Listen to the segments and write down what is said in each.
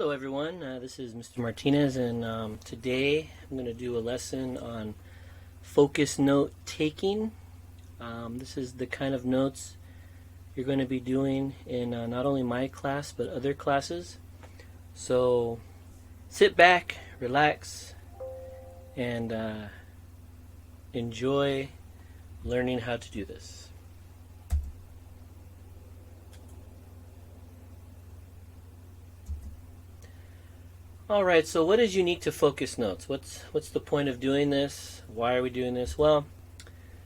Hello everyone, this is Mr. Martinez, and today I'm going to do a lesson on focus note taking. This is the kind of notes you're going to be doing in not only my class but other classes. So sit back, relax, and enjoy learning how to do this. Alright, so what is unique to focus notes? What's the point of doing this? Why are we doing this? Well,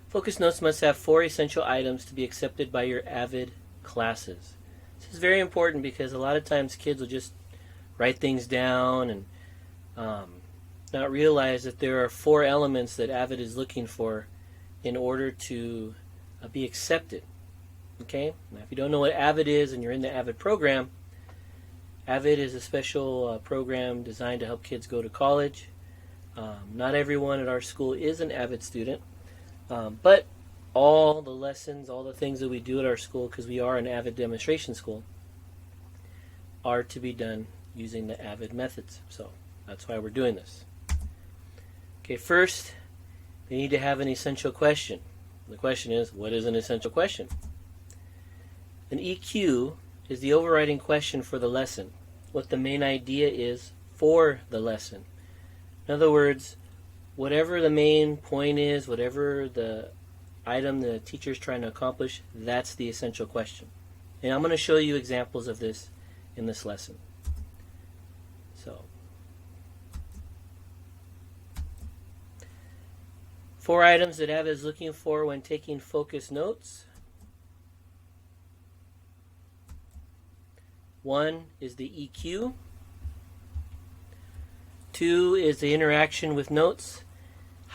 focus notes must have 4 essential items to be accepted by your AVID classes. This is very important because a lot of times kids will just write things down and not realize that there are 4 elements that AVID is looking for in order to be accepted. Okay? Now, if you don't know what AVID is and you're in the AVID program, AVID is a special program designed to help kids go to college. Not everyone at our school is an AVID student, but all the lessons, all the things that we do at our school, because we are an AVID demonstration school, are to be done using the AVID methods. So that's why we're doing this. Okay, first, they need to have an essential question. The question is, what is an essential question? An EQ is the overriding question for the lesson, what the main idea is for the lesson. In other words, whatever the main point is, whatever the item the teacher is trying to accomplish, that's the essential question. And I'm going to show you examples of this in this lesson. So, 4 items that AVID is looking for when taking focus notes. 1 is the EQ. 2 is the interaction with notes,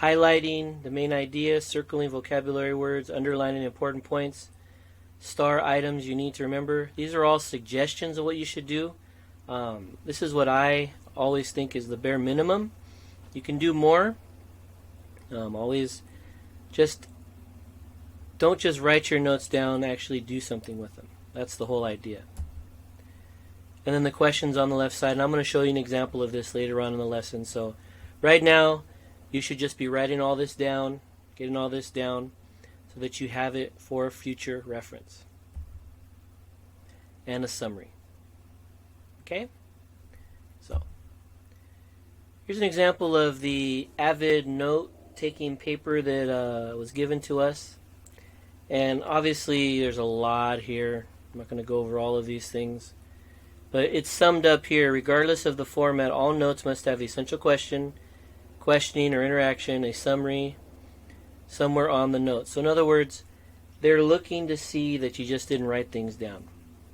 highlighting the main idea, circling vocabulary words, underlining important points, star items you need to remember. These are all suggestions of what you should do. This is what I always think is the bare minimum. You can do more. Always just don't just write your notes down, actually do something with them. That's the whole idea. And then the questions on the left side, and I'm going to show you an example of this later on in the lesson. So right now, you should just be writing all this down, getting all this down, so that you have it for future reference. And a summary. Okay? So, here's an example of the AVID note-taking paper that was given to us. And obviously, there's a lot here. I'm not going to go over all of these things. But it's summed up here. Regardless of the format, all notes must have the essential question, questioning or interaction, a summary somewhere on the note. So in other words, they're looking to see that you just didn't write things down.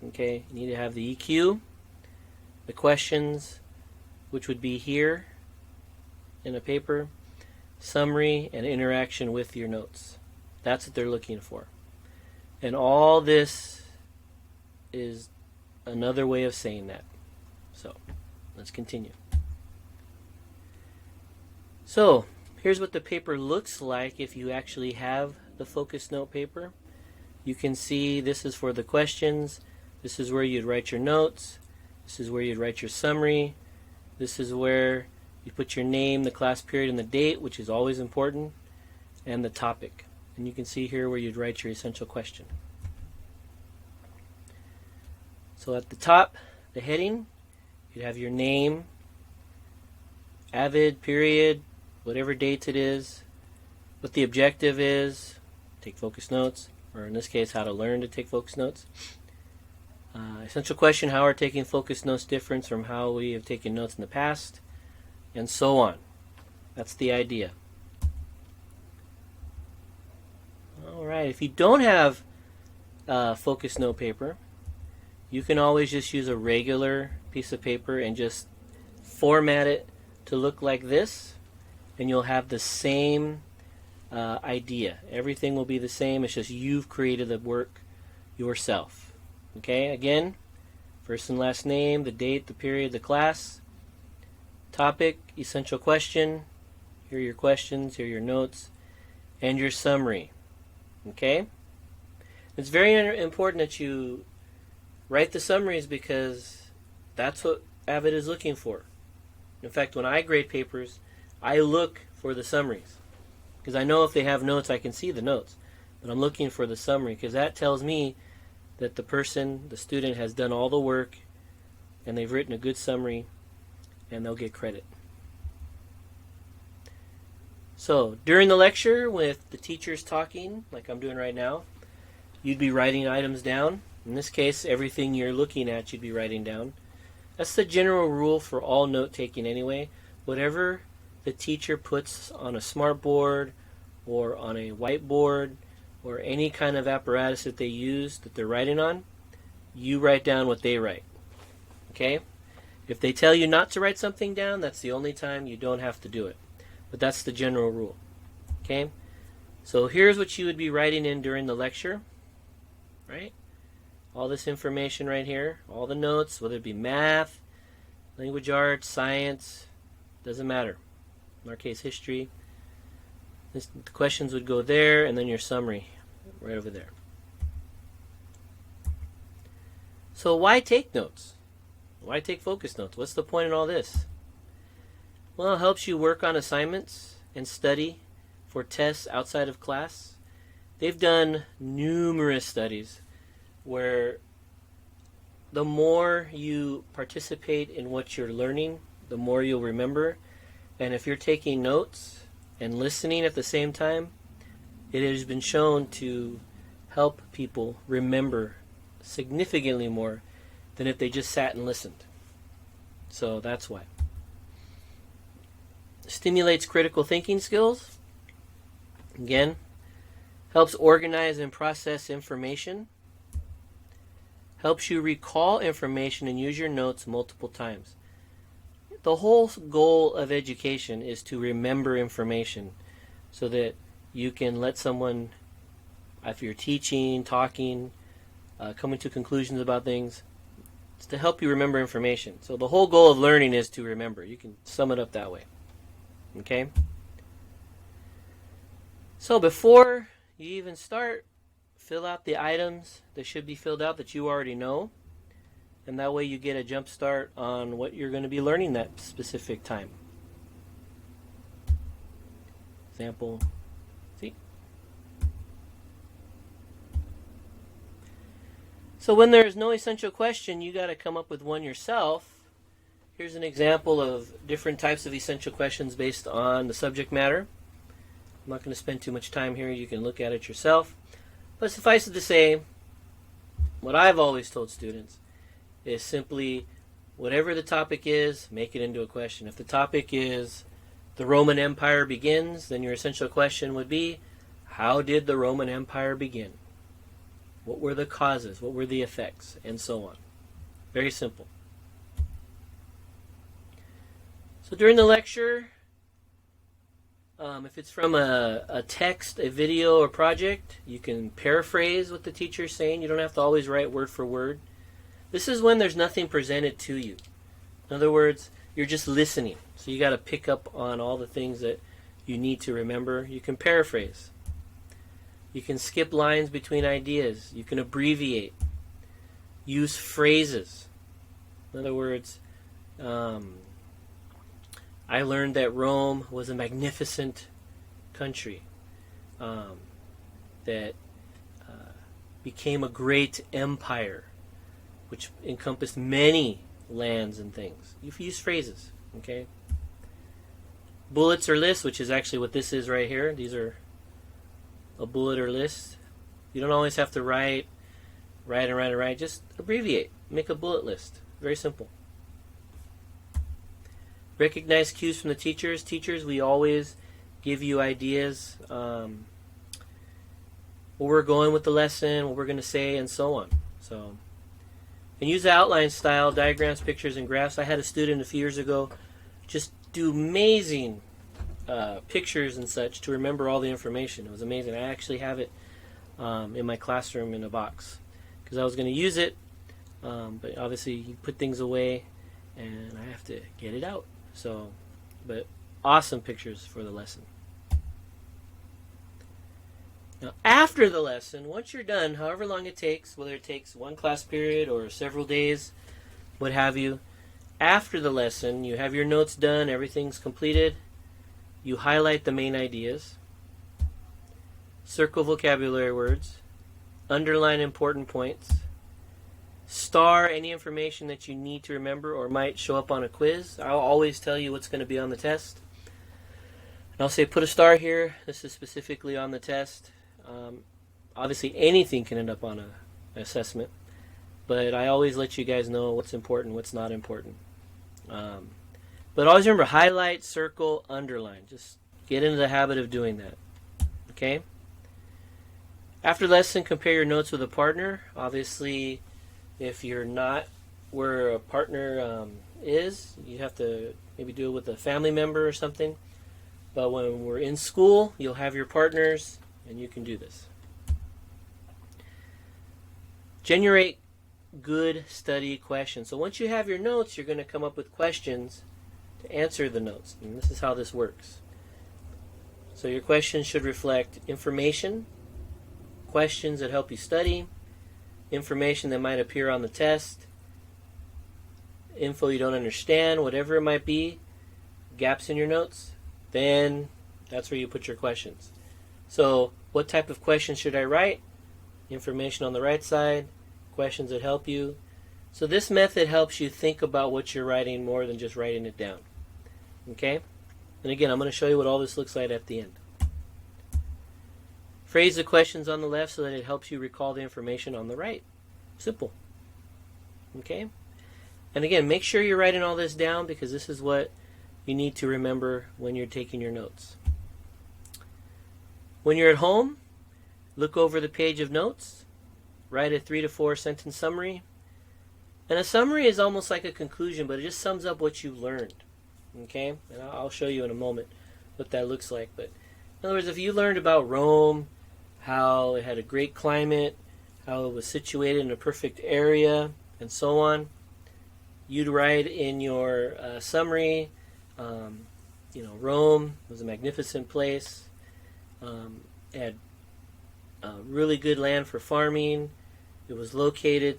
Okay? You need to have the EQ, the questions, which would be here in a paper, summary, and interaction with your notes. That's what they're looking for. And all this is another way of saying that. So, let's continue. So, here's what the paper looks like if you actually have the focus note paper. You can see this is for the questions. This is where you'd write your notes. This is where you'd write your summary. This is where you put your name, the class period, and the date, which is always important, and the topic. And you can see here where you'd write your essential question. So at the top, the heading, you'd have your name, AVID, period, whatever date it is, what the objective is, take focus notes, or in this case, how to learn to take focus notes. Essential question, how are taking focus notes different from how we have taken notes in the past, and so on. That's the idea. Alright, if you don't have focus note paper, you can always just use a regular piece of paper and just format it to look like this, and you'll have the same idea. Everything will be the same. It's just you've created the work yourself. Okay, again, first and last name, the date, the period, the class, topic, essential question, here are your questions, here are your notes, and your summary. Okay? It's very important that you write the summaries because that's what Avid is looking for. In fact, when I grade papers, I look for the summaries. Because I know if they have notes, I can see the notes. But I'm looking for the summary because that tells me that the student has done all the work and they've written a good summary and they'll get credit. So, during the lecture with the teachers talking, like I'm doing right now, you'd be writing items down. In this case, everything you're looking at, you'd be writing down. That's the general rule for all note-taking anyway. Whatever the teacher puts on a smartboard or on a whiteboard or any kind of apparatus that they use that they're writing on, you write down what they write. Okay? If they tell you not to write something down, that's the only time you don't have to do it. But that's the general rule. Okay? So here's what you would be writing in during the lecture. Right? All this information right here, all the notes, whether it be math, language arts, science, doesn't matter. In our case, history. The questions would go there, and then your summary right over there. So why take notes? Why take focus notes? What's the point in all this? Well, it helps you work on assignments and study for tests outside of class. They've done numerous studies where the more you participate in what you're learning, the more you'll remember. And if you're taking notes and listening at the same time, it has been shown to help people remember significantly more than if they just sat and listened. So that's why. Stimulates critical thinking skills. Again, helps organize and process information. Helps you recall information and use your notes multiple times. The whole goal of education is to remember information so that you can let someone, if you're teaching, talking, coming to conclusions about things, it's to help you remember information. So the whole goal of learning is to remember. You can sum it up that way. Okay? So before you even start, fill out the items that should be filled out that you already know. And that way you get a jump start on what you're going to be learning that specific time. Example, see? So when there's no essential question, you got to come up with one yourself. Here's an example of different types of essential questions based on the subject matter. I'm not going to spend too much time here. You can look at it yourself. But suffice it to say, what I've always told students is simply, whatever the topic is, make it into a question. If the topic is the Roman Empire begins, then your essential question would be, how did the Roman Empire begin? What were the causes? What were the effects? And so on. Very simple. So during the lecture, if it's from a text, a video, or project, you can paraphrase what the teacher is saying. You don't have to always write word for word. This is when there's nothing presented to you. In other words, you're just listening. So you got to pick up on all the things that you need to remember. You can paraphrase. You can skip lines between ideas. You can abbreviate. Use phrases. In other words, I learned that Rome was a magnificent country that became a great empire, which encompassed many lands and things. You use phrases, okay? Bullets or lists, which is actually what this is right here. These are a bullet or list. You don't always have to write. Just abbreviate. Make a bullet list. Very simple. Recognize cues from the teachers. Teachers, we always give you ideas, where we're going with the lesson, what we're going to say, and so on. So, and use the outline style, diagrams, pictures, and graphs. I had a student a few years ago just do amazing pictures and such to remember all the information. It was amazing. I actually have it in my classroom in a box because I was going to use it, but obviously you put things away and I have to get it out. So, but awesome pictures for the lesson. Now, after the lesson, once you're done, however long it takes, whether it takes one class period or several days, what have you, After the lesson, you have your notes done, everything's completed. You highlight the main ideas, circle vocabulary words, underline important points, star any information that you need to remember or might show up on a quiz. I'll always tell you what's going to be on the test. And I'll say put a star here. This is specifically on the test. Obviously anything can end up on an assessment, but I always let you guys know what's important, what's not important. But always remember, highlight, circle, underline. Just get into the habit of doing that. Okay? After lesson, compare your notes with a partner. Obviously, if you're not where a partner is, you have to maybe do it with a family member or something. But when we're in school, you'll have your partners, and you can do this. Generate good study questions. So once you have your notes, you're going to come up with questions to answer the notes. And this is how this works. So your questions should reflect information, questions that help you study, information that might appear on the test, info you don't understand, whatever it might be, gaps in your notes, then that's where you put your questions. So what type of questions should I write? Information on the right side, questions that help you. So this method helps you think about what you're writing more than just writing it down. Okay? And again, I'm going to show you what all this looks like at the end. Phrase the questions on the left so that it helps you recall the information on the right. Simple. Okay? And again, make sure you're writing all this down because this is what you need to remember when you're taking your notes. When you're at home, look over the page of notes, write a 3 to 4 sentence summary. And a summary is almost like a conclusion, but it just sums up what you learned. Okay? And I'll show you in a moment what that looks like. But in other words, if you learned about Rome, how it had a great climate, how it was situated in a perfect area, and so on, you'd write in your summary, Rome was a magnificent place. It had really good land for farming. It was located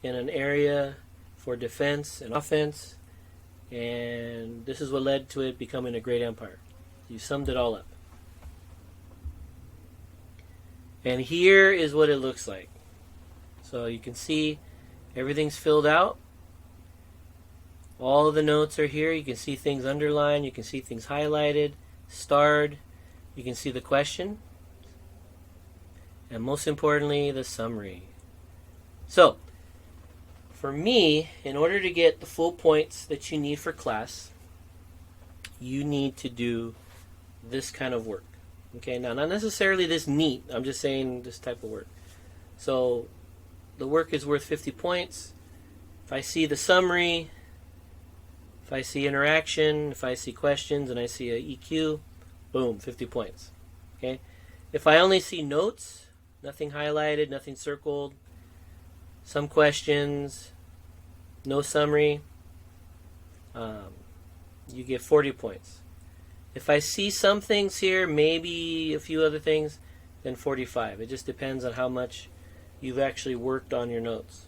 in an area for defense and offense. And this is what led to it becoming a great empire. You summed it all up. And here is what it looks like. So you can see everything's filled out. All of the notes are here. You can see things underlined. You can see things highlighted, starred. You can see the question. And most importantly, the summary. So, for me, in order to get the full points that you need for class, you need to do this kind of work. Okay, now not necessarily this neat. I'm just saying this type of work. So, the work is worth 50 points. If I see the summary, if I see interaction, if I see questions, and I see a EQ, boom, 50 points. Okay? If I only see notes, nothing highlighted, nothing circled, some questions, no summary, you get 40 points. If I see some things here, maybe a few other things, then 45. It just depends on how much you've actually worked on your notes.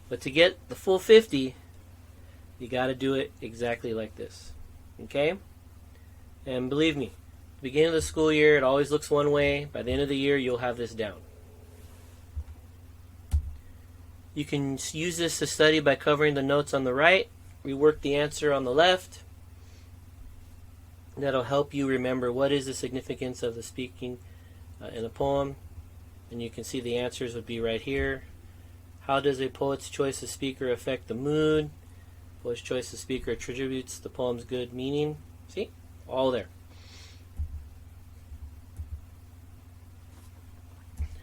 But to get the full 50, you got to do it exactly like this. Okay? And believe me, at the beginning of the school year, it always looks one way. By the end of the year, you'll have this down. You can use this to study by covering the notes on the right, rework the answer on the left. That'll help you remember what is the significance of the speaking in a poem. And you can see the answers would be right here. How does a poet's choice of speaker affect the mood? Poet's choice of speaker attributes the poem's good meaning. See? All there.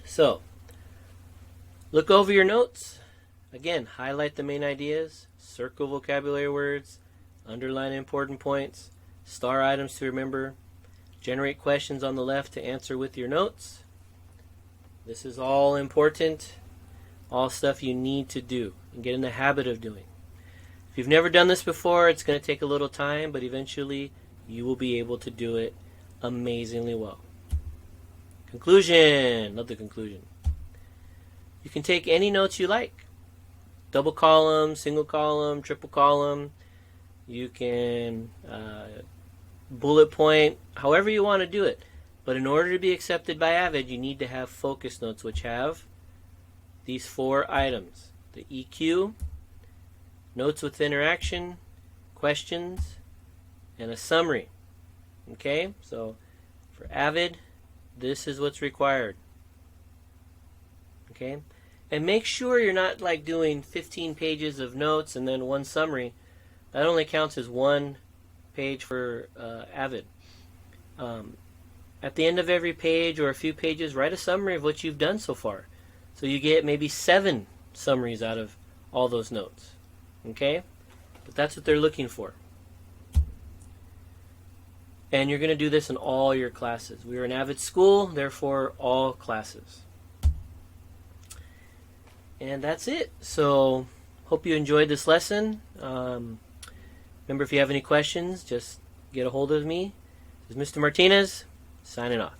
So, look over your notes. Again, highlight the main ideas, circle vocabulary words, underline important points, star items to remember, generate questions on the left to answer with your notes. This is all important, all stuff you need to do and get in the habit of doing. If you've never done this before, it's going to take a little time, but eventually you will be able to do it amazingly well. Conclusion. Love the conclusion. You can take any notes you like. Double column, single column, triple column. You can bullet point, however you want to do it. But in order to be accepted by Avid, you need to have focus notes, which have these 4 items: the EQ, notes with interaction, questions, and a summary. Okay, so for Avid, this is what's required. Okay, and make sure you're not like doing 15 pages of notes and then 1 summary. That only counts as 1 page for Avid. At the end of every page or a few pages, write a summary of what you've done so far. So you get maybe 7 summaries out of all those notes. Okay? But that's what they're looking for. And you're going to do this in all your classes. We are an Avid school, therefore all classes. And that's it. So hope you enjoyed this lesson. Remember, if you have any questions, just get a hold of me. This is Mr. Martinez, signing off.